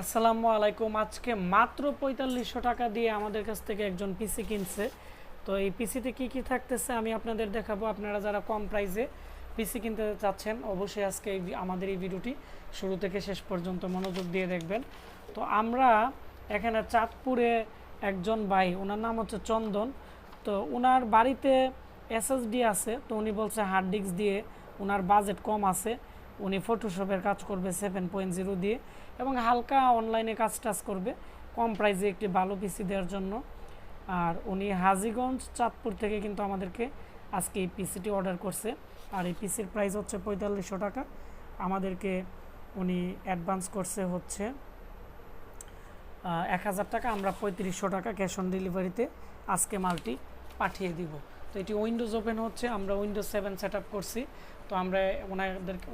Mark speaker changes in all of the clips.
Speaker 1: আসসালামু আলাইকুম। আজকে মাত্র ৪৫০০ টাকা দিয়ে আমাদের কাছ থেকে একজন পিসি কিনছে। তো এই পিসিতে কি কি থাকতেছে আমি আপনাদের দেখাবো। আপনারা যারা কম প্রাইসে পিসি কিনতে চাচ্ছেন অবশ্যই আজকে আমাদের এই ভিডিওটি শুরু থেকে শেষ পর্যন্ত মনোযোগ দিয়ে দেখবেন। তো আমরা এখানে চাঁদপুরে একজন ভাই, ওনার নাম হচ্ছে চন্দন। তো ওনার বাড়িতে এসএসডি আছে, তো উনি বলছে হার্ড ডিস্ক দিয়ে ওনার বাজেট কম আছে, উনি ফটোশপের কাজ করবে 7.0 দিয়ে এবং হালকা অনলাইনে কাজ টাজ করবে কম প্রাইসে একটি ভালো পিসি দেওয়ার জন্য। আর উনি হাজীগঞ্জ চাঁদপুর থেকে কিন্তু আমাদেরকে আজকে এই পিসিটি অর্ডার করছে। আর এই পিসির প্রাইস হচ্ছে ৪৫০০ টাকা। আমাদেরকে উনি অ্যাডভান্স করছে হচ্ছে ১,০০০ টাকা। আমরা ৩৫০০ টাকা ক্যাশ অন ডেলিভারিতে আজকে মালটি পাঠিয়ে দিব। তো এটি উইন্ডোজ ওপেন হচ্ছে, আমরা উইন্ডোজ 7 সেট আপ করছি। তো আমরা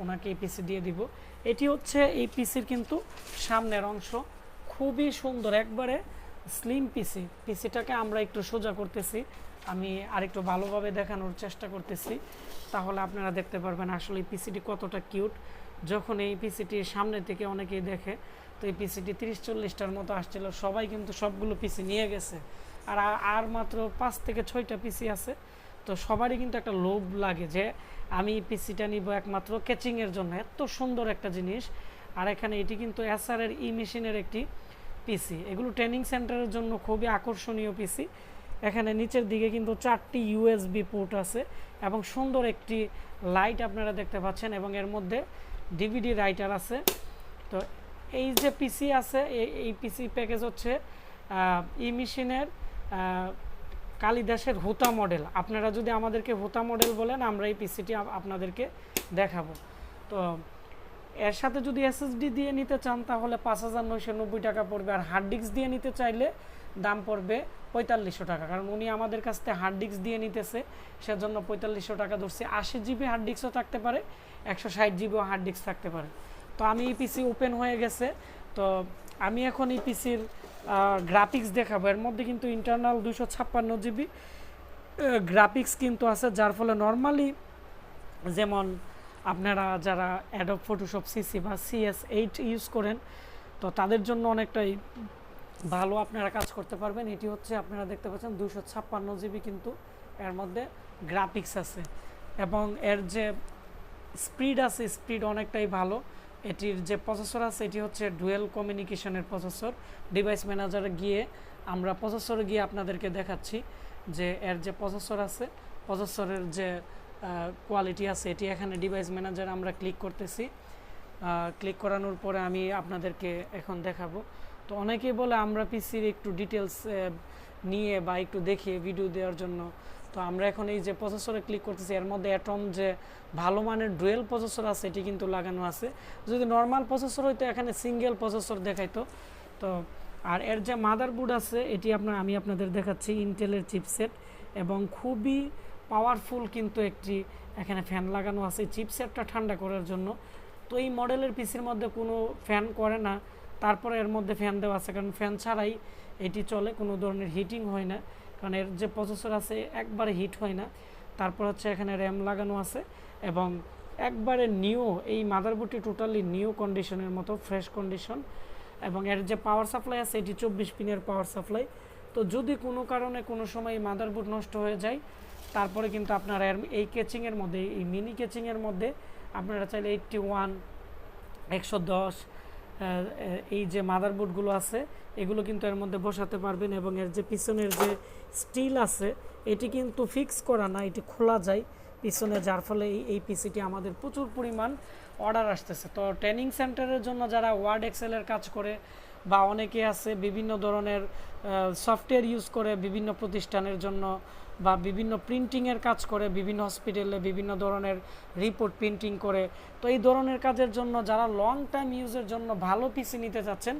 Speaker 1: ওনাকে এই পিসি দিয়ে দিব। এটি হচ্ছে এই পিসির কিন্তু সামনের অংশ, খুবই সুন্দর, একবারে স্লিম পিসিটাকে আমরা একটু সোজা করতেছি, আমি আরেকটু ভালোভাবে দেখানোর চেষ্টা করতেছি, তাহলে আপনারা দেখতে পারবেন আসলে এই পিসিটি কতটা কিউট। যখন এই পিসিটি সামনে থেকে অনেকেই দেখে, তো এই পিসিটি ৩০-৪০টার মতো আসছিল, সবাই কিন্তু সবগুলো পিসি নিয়ে গেছে। আর মাত্র ৫ থেকে 6টা পিসি আছে। তো সবারই কিন্তু একটা লোভ লাগে যে আমি পিসিটা নিব একমাত্র ক্যাচিংয়ের জন্য, এত সুন্দর একটা জিনিস। আর এখানে এটি কিন্তু এসারের মেশিনের একটি পিসি, এগুলো ট্রেনিং সেন্টারের জন্য খুবই আকর্ষণীয় পিসি। এখানে নিচের দিকে কিন্তু 4টি ইউএসবি পোর্ট আছে এবং সুন্দর একটি লাইট আপনারা দেখতে পাচ্ছেন, এবং এর মধ্যে ডিভিডি রাইটার আছে। তো এই যে পিসি আছে, এই পিসি প্যাকেজ হচ্ছে মেশিনের কালিদাসের হুতা মডেল। আপনারা যদি আমাদেরকে হুতা মডেল বলেন, আমরা এই পিসিটি আপনাদেরকে দেখাবো। তো এর সাথে যদি এসএসডি দিয়ে নিতে চান তাহলে ৫,৯৯০ টাকা পড়বে, আর হার্ড ডিস্ক দিয়ে নিতে চাইলে দাম পড়বে ৪৫০০ টাকা। কারণ উনি আমাদের কাছ থেকে হার্ড ডিস্ক দিয়ে নিতেছে, সেজন্য ৪৫০০ টাকা ধরছে। ৮০ জিবি হার্ড ডিস্কও থাকতে পারে, ১৬০ জিবিও হার্ড ডিস্ক থাকতে পারে। তো আমি এই পিসি ওপেন হয়ে গেছে, তো আমি এখন এই পিসির গ্রাফিক্স দেখাবো। এর মধ্যে কিন্তু ইন্টারনাল 256 জিবি গ্রাফিক্স কিন্তু আছে, যার ফলে নর্মালি যেমন আপনারা যারা অ্যাডোব ফটোশপ সিসি বা CS8 ইউজ করেন, তো তাদের জন্য অনেকটাই ভালো, আপনারা কাজ করতে পারবেন। এটি হচ্ছে আপনারা দেখতে পাচ্ছেন 256 জিবি কিন্তু এর মধ্যে গ্রাফিক্স আছে, এবং এর যে স্পিড আছে, স্পিড অনেকটাই ভালো। এটির যে প্রসেসর আছে, এটি হচ্ছে ডুয়েল কমিউনিকেশনের প্রসেসর। ডিভাইস ম্যানেজারে গিয়ে আমরা প্রসেসরে গিয়ে আপনাদেরকে দেখাচ্ছি যে এর যে প্রসেসর আছে, প্রসেসরের যে কোয়ালিটি আছে, এটি এখানে ডিভাইস ম্যানেজার আমরা ক্লিক করতেছি। ক্লিক করানোর পরে আমি আপনাদেরকে এখন দেখাবো। তো অনেকেই বলে আমরা পিসির একটু ডিটেলস নিয়ে বা একটু দেখিয়ে ভিডিও দেওয়ার জন্য। তো আমরা এখন এই যে প্রসেসরে ক্লিক করতেছি, এর মধ্যে অ্যাটম যে ভালো মানের ডুয়েল প্রসেসর আছে এটি কিন্তু লাগানো আছে। যদি নর্মাল প্রসেসর হইতো এখানে সিঙ্গেল প্রসেসর দেখাইতো। তো আর এর যে মাদারবোর্ড আছে, এটি আমি আপনাদের দেখাচ্ছি ইন্টেলের চিপসেট, এবং খুবই পাওয়ারফুল কিন্তু একটি এখানে ফ্যান লাগানো আছে চিপসেটটা ঠান্ডা করার জন্য। তো এই মডেলের পিসির মধ্যে কোনো ফ্যান করে না, তারপরে এর মধ্যে ফ্যান দেওয়া আছে, কারণ ফ্যান ছাড়াই এটি চলে, কোনো ধরনের হিটিং হয় না, কারণ এর যে প্রসেসর আছে একবারে হিট হয় না। তারপর হচ্ছে এখানে র্যাম লাগানো আছে, এবং একবারে নিউ, এই মাদারবোর্ডটি টোটালি নিউ কন্ডিশনের মতো, ফ্রেশ কন্ডিশন। এবং এর যে পাওয়ার সাপ্লাই আছে, এটি 24 পিনের পাওয়ার সাপ্লাই। তো যদি কোনো কারণে কোনো সময় মাদারবোর্ড নষ্ট হয়ে যায়, তারপরে কিন্তু আপনারা এই কেচিংয়ের মধ্যে, এই মিনি কেচিংয়ের মধ্যে আপনারা চাইলে 81, 110 এই যে মাদারবোর্ডগুলো আছে এগুলো কিন্তু এর মধ্যে বসাতে পারবেন। এবং এর যে পিছনের যে স্টিল আছে, এটি কিন্তু ফিক্স করা না, এটি খোলা যায় পিছনে, যার ফলে এই পিসিটি আমাদের প্রচুর পরিমাণ অর্ডার আসতেছে। তো ট্রেনিং সেন্টারের জন্য যারা ওয়ার্ড এক্সেলের কাজ করে, বা অনেকে আছে বিভিন্ন ধরনের সফটওয়্যার ইউজ করে বিভিন্ন প্রতিষ্ঠানের জন্য, বা বিভিন্ন প্রিন্টিংয়ের কাজ করে, বিভিন্ন হসপিটালে বিভিন্ন ধরনের রিপোর্ট প্রিন্টিং করে, তো এই ধরনের কাজের জন্য যারা লং টাইম ইউজের জন্য ভালো পিসি নিতে চাচ্ছেন,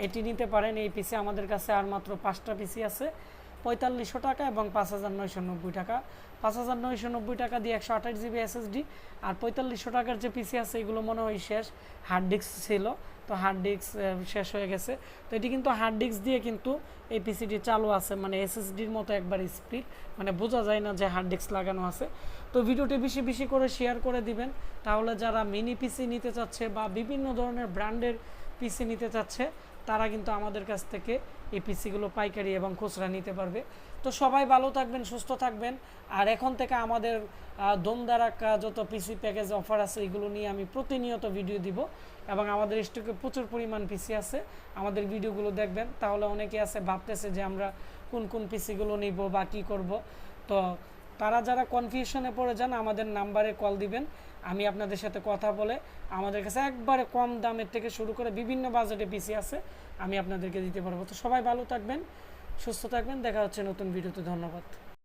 Speaker 1: এটি নিতে পারেন। এই পিসি আমাদের কাছে আর মাত্র 5টা পিসি আছে, ৪৫০০ টাকা এবং ৫,৯৯০ টাকা। ৫,৯৯০ টাকা দিয়ে 128 জিবি এসএসডি, আর ৪৫০০ টাকার যে পিসি আছে এগুলো মনে হয় শেষ, হার্ড ডিস্ক ছিল, তো হার্ড ডিস্ক শেষ হয়ে গেছে। তো এটি কিন্তু হার্ড ডিস্ক দিয়ে কিন্তু এই পিসিটি চালু আছে, মানে এসএসডির মতো একবার স্পিড, মানে বোঝা যায় না যে হার্ড ডিস্ক লাগানো আছে। তো ভিডিওটি বেশি বেশি করে শেয়ার করে দিবেন, তাহলে যারা মিনি পিসি নিতে চাচ্ছে বা বিভিন্ন ধরনের ব্র্যান্ডের পিসি নিতে চাচ্ছে তারা কিন্তু আমাদের কাছ থেকে এই পিসিগুলো পাইকারি এবং খুচরা নিতে পারবে। তো সবাই ভালো থাকবেন, সুস্থ থাকবেন। আর এখন থেকে আমাদের দমদারাক্কা যত পিসি প্যাকেজ অফার আছে এগুলো নিয়ে আমি প্রতিনিয়ত ভিডিও দিব, এবং আমাদের স্টকে প্রচুর পরিমাণ পিসি আছে। আমাদের ভিডিওগুলো দেখবেন, তাহলে অনেকে আছে ভাবতেছে যে আমরা কোন কোন পিসিগুলো নিব বা কী করব। তো তারা যারা কনফিউশনে পড়ে যান আমাদের নাম্বারে কল দিবেন, আমি আপনাদের সাথে কথা বলে আমাদের কাছে একবারে কম দামের থেকে শুরু করে বিভিন্ন বাজেটে পিসি আছে, আমি আপনাদেরকে দিতে পারবো। তো সবাই ভালো থাকবেন, সুস্থ থাকবেন, দেখা হচ্ছে নতুন ভিডিওতে। ধন্যবাদ।